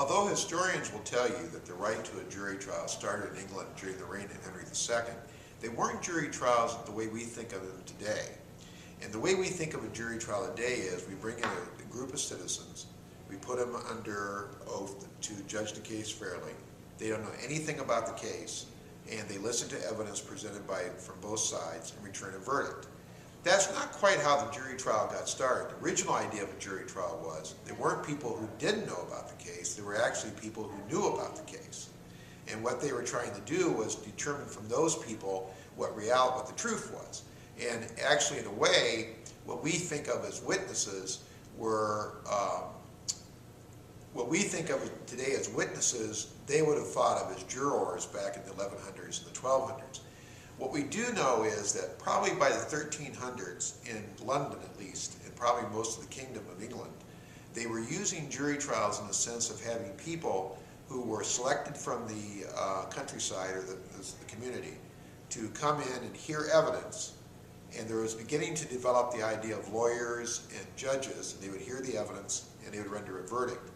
Although historians will tell you that the right to a jury trial started in England during the reign of Henry II, they weren't jury trials the way we think of them today. And the way we think of a jury trial today is we bring in a group of citizens, we put them under oath to judge the case fairly. They don't know anything about the case, and they listen to evidence presented from both sides and return a verdict. That's not quite how the jury trial got started. The original idea of a jury trial was there weren't people who didn't know about the case, there were actually people who knew about the case. And what they were trying to do was determine from those people what the truth was. And actually, in a way, what we think of as witnesses were, what we think of today as witnesses, they would have thought of as jurors back in the 1100s and the 1200s. What we do know is that probably by the 1300s, in London at least, and probably most of the Kingdom of England, they were using jury trials in the sense of having people who were selected from the countryside or the community to come in and hear evidence. And there was beginning to develop the idea of lawyers and judges, and they would hear the evidence and they would render a verdict.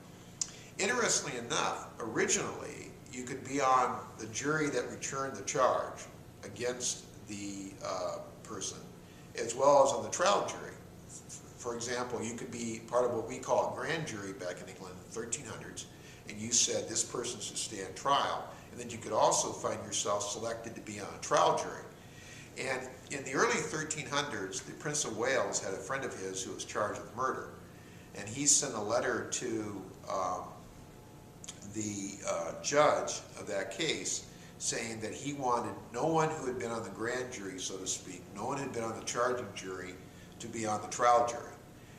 Interestingly enough, originally you could be on the jury that returned the charge against the person, as well as on the trial jury. For example, you could be part of what we call a grand jury back in England in the 1300s, and you said this person should stand trial, and then you could also find yourself selected to be on a trial jury. And in the early 1300s, the Prince of Wales had a friend of his who was charged with murder, and he sent a letter to the judge of that case saying that he wanted no one who had been on the grand jury, so to speak, no one who had been on the charging jury, to be on the trial jury.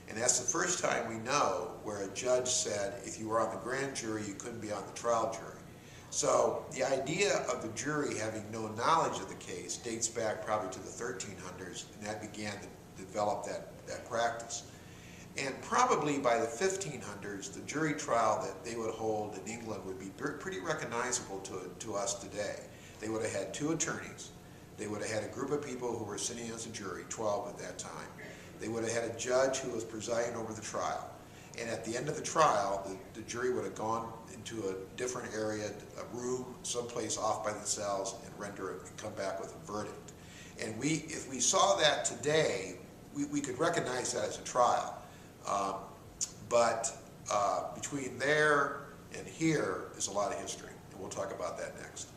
And that's the first time we know where a judge said if you were on the grand jury, you couldn't be on the trial jury. So the idea of the jury having no knowledge of the case dates back probably to the 1300s, and that began to develop that practice. And probably by the 1500s, the jury trial that they would hold in England would be pretty recognizable to us today. They would have had two attorneys. They would have had a group of people who were sitting as a jury, 12 at that time. They would have had a judge who was presiding over the trial. And at the end of the trial, the jury would have gone into a different area, a room, someplace off by themselves, and come back with a verdict. And if we saw that today, we could recognize that as a trial. But between there and here is a lot of history, and we'll talk about that next.